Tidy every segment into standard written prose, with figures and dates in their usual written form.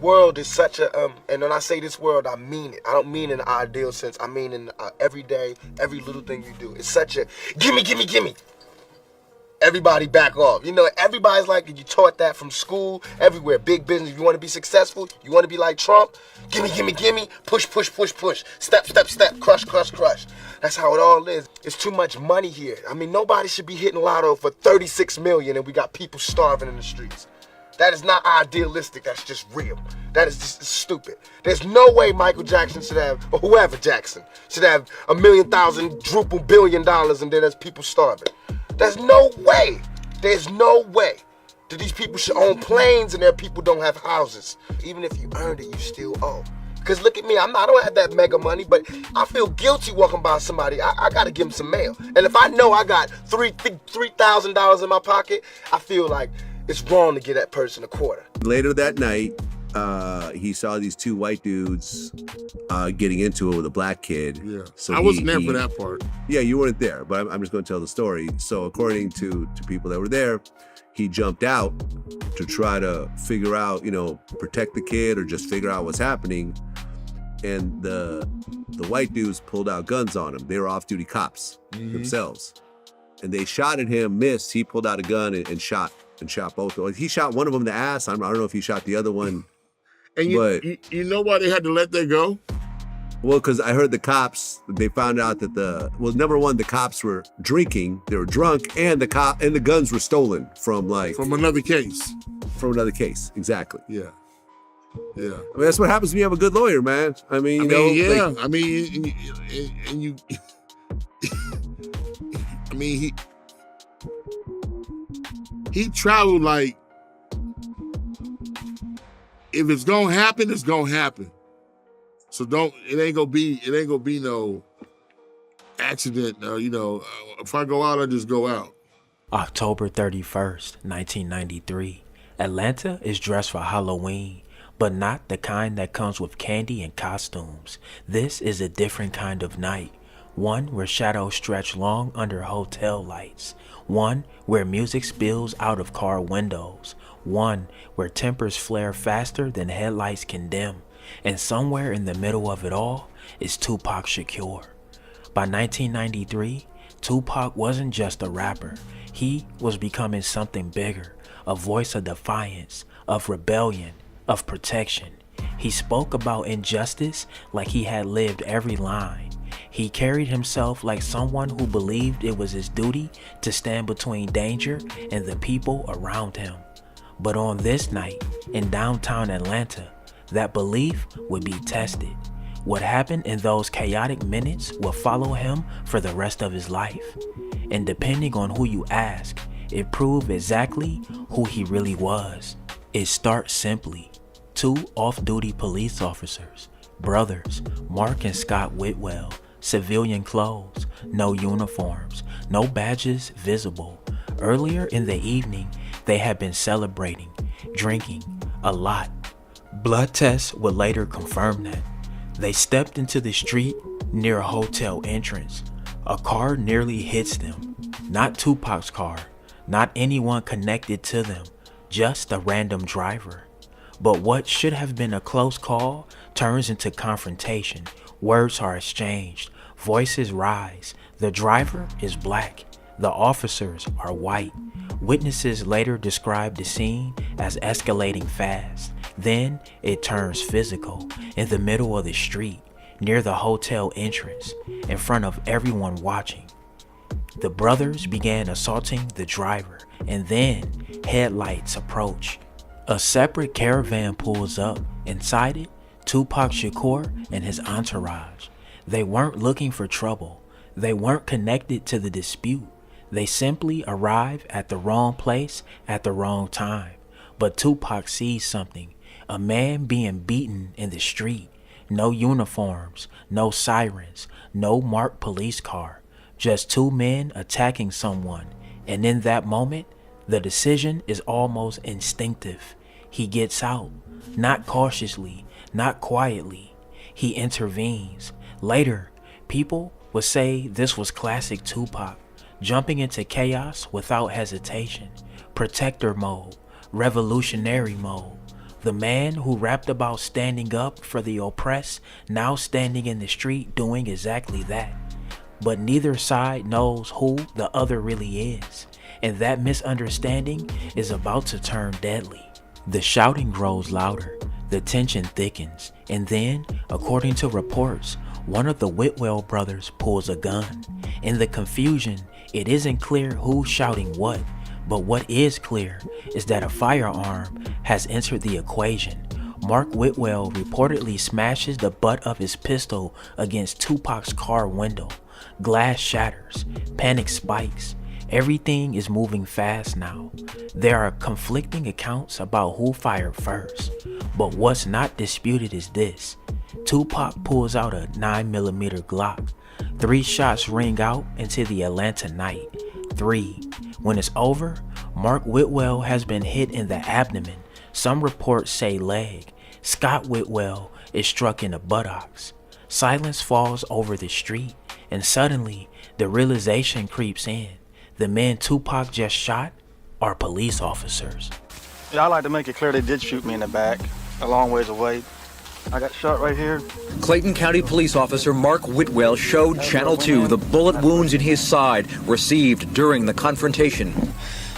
world is such a, and when I say this world, I mean it. I don't mean in an ideal sense. I mean in every day, every little thing you do. It's such a, gimme, gimme, gimme. Everybody back off. You know, everybody's like, you taught that from school, everywhere. Big business. If you want to be successful, you want to be like Trump, gimme, gimme, gimme, push, push, push, push, step, step, step, crush, crush, crush. That's how it all is. It's too much money here. I mean, nobody should be hitting lotto for 36 million and we got people starving in the streets. That is not idealistic, that's just real. That is just stupid. There's no way Michael Jackson should have, or whoever Jackson, should have $1,000,000 billion and then there's people starving. There's no way. There's no way that these people should own planes and their people don't have houses. Even if you earned it, you still owe. Because look at me, I don't have that mega money, but I feel guilty walking by somebody. I got to give them some mail. And if I know I got $3,000 in my pocket, I feel like it's wrong to give that person a quarter. Later that night, he saw these two white dudes getting into it with a black kid. Yeah, so I wasn't there for that part. Yeah, you weren't there, but I'm just going to tell the story. So according to people that were there, he jumped out to try to figure out, protect the kid or just figure out what's happening. And the white dudes pulled out guns on him. They were off-duty cops themselves. And they shot at him, missed. He pulled out a gun and shot both. He shot one of them in the ass. I don't know if he shot the other one. And you know why they had to let that go? Well, because I heard the cops, they found out that number one, the cops were drinking, they were drunk, and the guns were stolen from another case. From another case, exactly. Yeah. Yeah. I mean, that's what happens when you have a good lawyer, man. He traveled like, if it's gonna happen, it's gonna happen. So it ain't gonna be no accident. If I go out, I just go out. October 31st, 1993. Atlanta is dressed for Halloween, but not the kind that comes with candy and costumes. This is a different kind of night. One where shadows stretch long under hotel lights. One where music spills out of car windows. One where tempers flare faster than headlights can dim. And somewhere in the middle of it all is Tupac Shakur. By 1993, Tupac wasn't just a rapper. He was becoming something bigger, a voice of defiance, of rebellion, of protection. He spoke about injustice like he had lived every line. He carried himself like someone who believed it was his duty to stand between danger and the people around him. But on this night in downtown Atlanta, that belief would be tested. What happened in those chaotic minutes will follow him for the rest of his life. And depending on who you ask, it proved exactly who he really was. It starts simply. Two off-duty police officers, brothers, Mark and Scott Whitwell, civilian clothes, no uniforms, no badges visible. Earlier in the evening, they had been celebrating, drinking, a lot. Blood tests would later confirm that. They stepped into the street near a hotel entrance. A car nearly hits them. Not Tupac's car, not anyone connected to them, just a random driver. But what should have been a close call turns into confrontation. Words are exchanged, voices rise. The driver is black, the officers are white. Witnesses later described the scene as escalating fast. Then it turns physical in the middle of the street, near the hotel entrance, in front of everyone watching. The brothers began assaulting the driver, and then headlights approach. A separate caravan pulls up. Inside it, Tupac Shakur and his entourage. They weren't looking for trouble. They weren't connected to the dispute. They simply arrived at the wrong place at the wrong time. But Tupac sees something. A man being beaten in the street. No uniforms, no sirens, no marked police car. Just two men attacking someone. And in that moment, the decision is almost instinctive. He gets out, not cautiously, not quietly. He intervenes. Later, people would say this was classic Tupac, jumping into chaos without hesitation. Protector mode, revolutionary mode, The man who rapped about standing up for the oppressed, now standing in the street doing exactly that. But neither side knows who the other really is, and that misunderstanding is about to turn deadly. The shouting grows louder, the tension thickens, and then, according to reports, one of the Whitwell brothers pulls a gun. In the confusion, it isn't clear who's shouting what, but what is clear is that a firearm has entered the equation. Mark Whitwell reportedly smashes the butt of his pistol against Tupac's car window. Glass shatters, panic spikes. Everything is moving fast now. There are conflicting accounts about who fired first, but what's not disputed is this. Tupac pulls out a 9mm Glock. 3 shots ring out into the Atlanta night. 3. When it's over, Mark Whitwell has been hit in the abdomen. Some reports say leg. Scott Whitwell is struck in the buttocks. Silence falls over the street, and suddenly the realization creeps in. The men Tupac just shot are police officers. Yeah, I like to make it clear they did shoot me in the back, a long ways away. I got shot right here. Clayton County police officer Mark Whitwell showed Channel 2 the bullet wounds in his side received during the confrontation.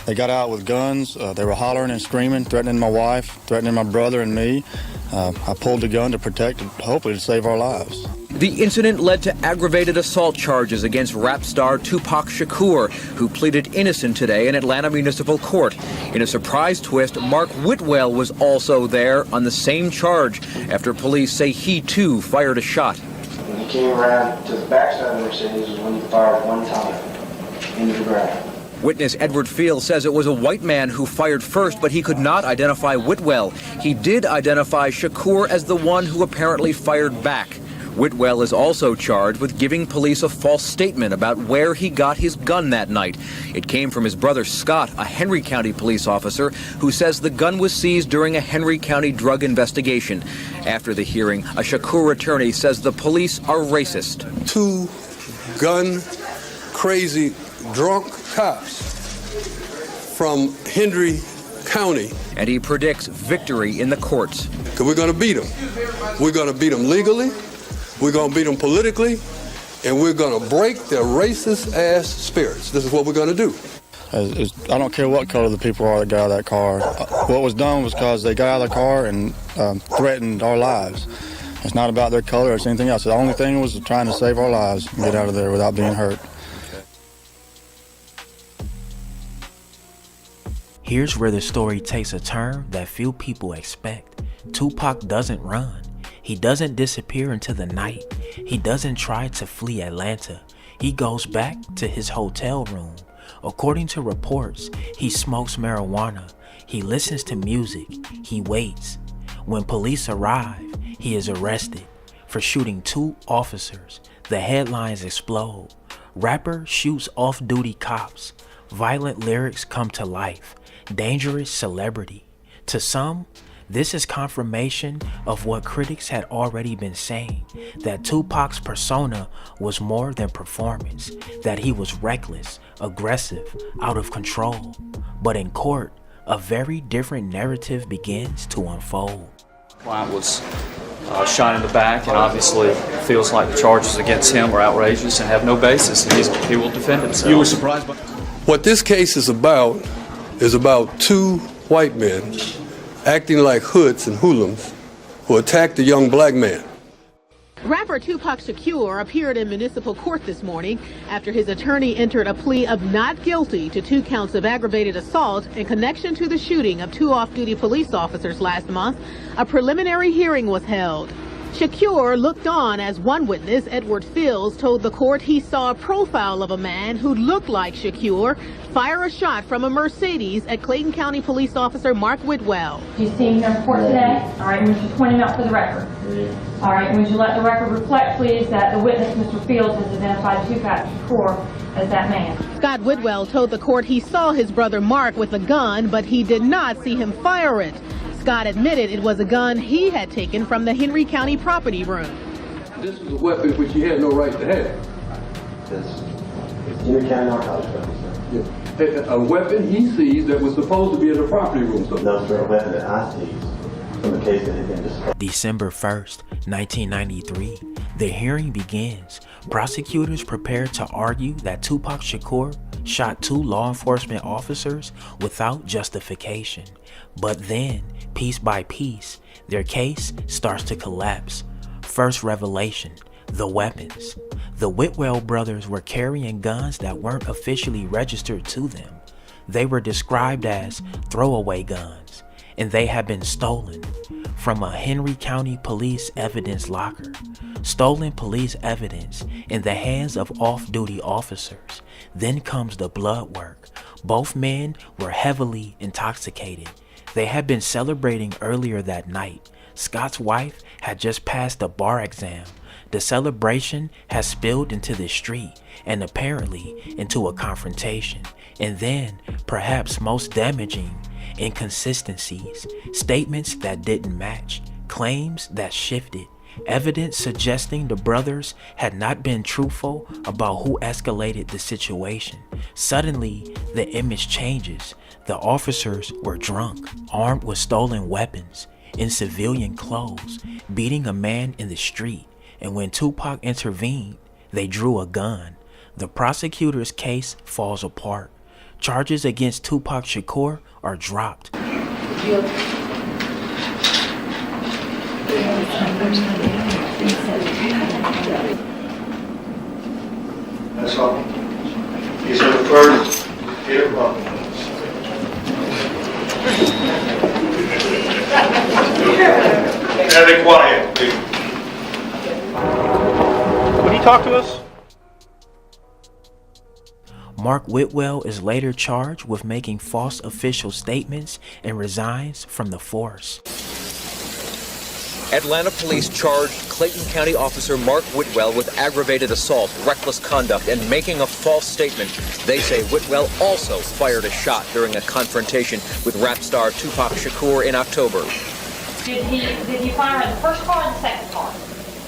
They got out with guns. They were hollering and screaming, threatening my wife, threatening my brother and me. I pulled the gun to protect, hopefully to save our lives. The incident led to aggravated assault charges against rap star Tupac Shakur, who pleaded innocent today in Atlanta Municipal Court. In a surprise twist, Mark Whitwell was also there on the same charge after police say he too fired a shot. When he came around to the backside of the Mercedes was when he fired one time into the ground. Witness Edward Field says it was a white man who fired first, but he could not identify Whitwell. He did identify Shakur as the one who apparently fired back. Whitwell is also charged with giving police a false statement about where he got his gun that night. It came from his brother Scott, a Henry County police officer, who says the gun was seized during a Henry County drug investigation. After the hearing, a Shakur attorney says the police are racist. 2 gun crazy drunk cops from Henry County. And he predicts victory in the courts. Because we're going to beat them. We're going to beat them legally. We're going to beat them politically, and we're going to break their racist-ass spirits. This is what we're going to do. I don't care what color the people are that got out of that car. What was done was because they got out of the car and threatened our lives. It's not about their color or anything else. The only thing was trying to save our lives and get out of there without being hurt. Here's where the story takes a turn that few people expect. Tupac doesn't run. He doesn't disappear into the night. He doesn't try to flee Atlanta. He goes back to his hotel room. According to reports, he smokes marijuana. He listens to music. He waits. When police arrive, he is arrested for shooting 2 officers. The headlines explode. Rapper shoots off-duty cops. Violent lyrics come to life. Dangerous celebrity. To some, this is confirmation of what critics had already been saying, that Tupac's persona was more than performance, that he was reckless, aggressive, out of control. But in court, a very different narrative begins to unfold. Client was shot in the back and obviously feels like the charges against him are outrageous and have no basis, and he will defend himself. You were surprised by what this case is about 2 white men acting like hoods and hoodlums who attacked a young black man. Rapper Tupac Shakur appeared in municipal court this morning after his attorney entered a plea of not guilty to 2 counts of aggravated assault in connection to the shooting of 2 off-duty police officers last month. A preliminary hearing was held. Shakur looked on as one witness, Edward Fields, told the court he saw a profile of a man who looked like Shakur fire a shot from a Mercedes at Clayton County Police Officer Mark Whitwell. You see him in court today? All right, would you point him out for the record? All right, would you let the record reflect, please, that the witness, Mr. Fields, has identified Tupac Shakur as that man? Scott Whitwell told the court he saw his brother Mark with a gun, but he did not see him fire it. Scott admitted it was a gun he had taken from the Henry County property room. This was a weapon which he had no right to have. Henry County narcotics weapons, sir. A weapon he seized that was supposed to be in the property room. No, sir, a weapon that I seized from the case that had been discussed. December 1st, 1993, the hearing begins. Prosecutors prepare to argue that Tupac Shakur shot 2 law enforcement officers without justification. But then, piece by piece, their case starts to collapse. First revelation, the weapons. The Whitwell brothers were carrying guns that weren't officially registered to them. They were described as throwaway guns, and they had been stolen from a Henry County police evidence locker. Stolen police evidence in the hands of off-duty officers. Then comes the blood work. Both men were heavily intoxicated. They had been celebrating earlier that night. Scott's wife had just passed a bar exam. The celebration has spilled into the street and apparently into a confrontation. And then, perhaps most damaging, inconsistencies, statements that didn't match, claims that shifted, evidence suggesting the brothers had not been truthful about who escalated the situation. Suddenly, the image changes. The officers were drunk, armed with stolen weapons, in civilian clothes, beating a man in the street. And when Tupac intervened, they drew a gun. The prosecutor's case falls apart. Charges against Tupac Shakur are dropped. That's all. He's referred to Peter Buck. Very quiet, please. Would you talk to us? Mark Whitwell is later charged with making false official statements and resigns from the force. Atlanta police charged Clayton County officer Mark Whitwell with aggravated assault, reckless conduct, and making a false statement. They say Whitwell also fired a shot during a confrontation with rap star Tupac Shakur in October. Did he fire in the first car or the second car?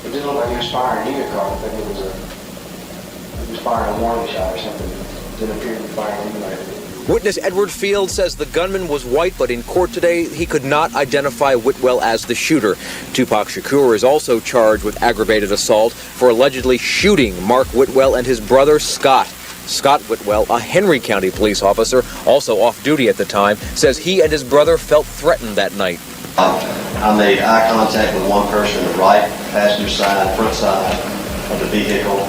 It didn't look like he was firing either car. I think he was firing a warning shot or something. It didn't appear to be firing anybody. Witness Edward Field says the gunman was white, but in court today, he could not identify Whitwell as the shooter. Tupac Shakur is also charged with aggravated assault for allegedly shooting Mark Whitwell and his brother Scott. Scott Whitwell, a Henry County police officer, also off duty at the time, says he and his brother felt threatened that night. I made eye contact with one person on the right passenger side, front side of the vehicle.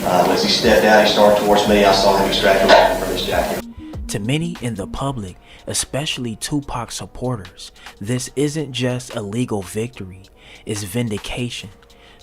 As he stepped out, he started towards me. I saw him extract a weapon from his jacket. To many in the public, especially Tupac supporters, this isn't just a legal victory, it's vindication.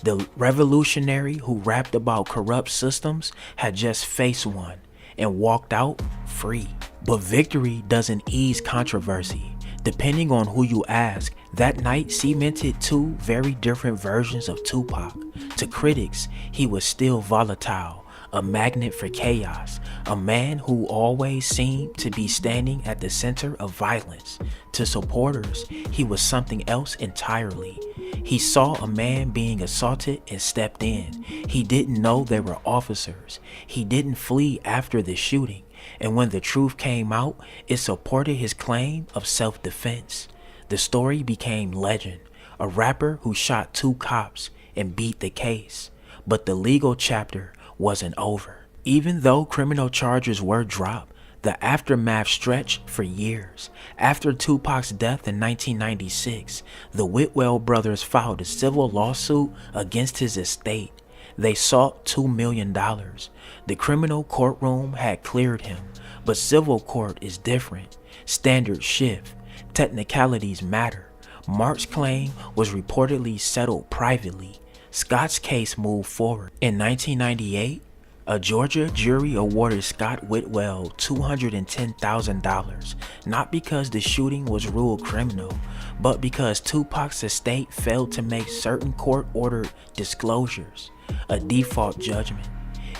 The revolutionary who rapped about corrupt systems had just faced one and walked out free. But victory doesn't ease controversy. Depending on who you ask, that night cemented 2 very different versions of Tupac. To critics, he was still volatile, a magnet for chaos, a man who always seemed to be standing at the center of violence. To supporters, he was something else entirely. He saw a man being assaulted and stepped in. He didn't know they were officers. He didn't flee after the shooting. And when the truth came out, it supported his claim of self-defense. The story became legend. A rapper who shot 2 cops and beat the case. But the legal chapter wasn't over. Even though criminal charges were dropped, the aftermath stretched for years. After Tupac's death in 1996, the Whitwell brothers filed a civil lawsuit against his estate. They sought $2 million. The criminal courtroom had cleared him, but civil court is different. Standards shift. Technicalities matter. Mark's claim was reportedly settled privately. Scott's case moved forward. In 1998, a Georgia jury awarded Scott Whitwell $210,000, not because the shooting was ruled criminal, but because Tupac's estate failed to make certain court-ordered disclosures, a default judgment.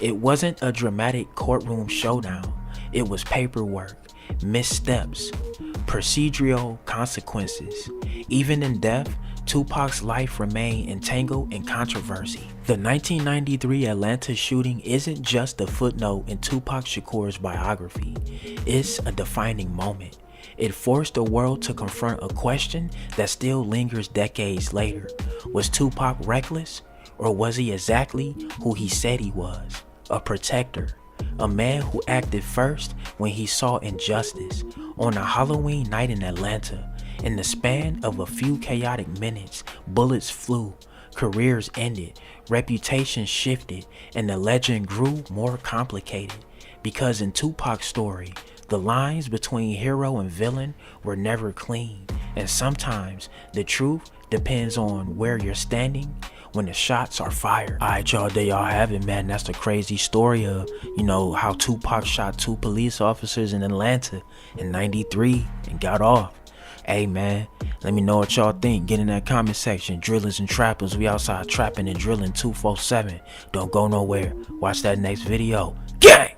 It wasn't a dramatic courtroom showdown. It was paperwork, missteps, procedural consequences. Even in death, Tupac's life remained entangled in controversy. The 1993 Atlanta shooting isn't just a footnote in Tupac Shakur's biography. It's a defining moment. It forced the world to confront a question that still lingers decades later. Was Tupac reckless, or was he exactly who he said he was? A protector, a man who acted first when he saw injustice. On a Halloween night in Atlanta, in the span of a few chaotic minutes, bullets flew, careers ended, reputations shifted, and the legend grew more complicated. Because in Tupac's story, the lines between hero and villain were never clean, and sometimes the truth depends on where you're standing when the shots are fired. Alright y'all, there y'all have it, man. That's the crazy story of, how Tupac shot 2 police officers in Atlanta in '93 and got off. Hey man, let me know what y'all think. Get in that comment section. Drillers and trappers, we outside trapping and drilling 247. Don't go nowhere. Watch that next video. Gang!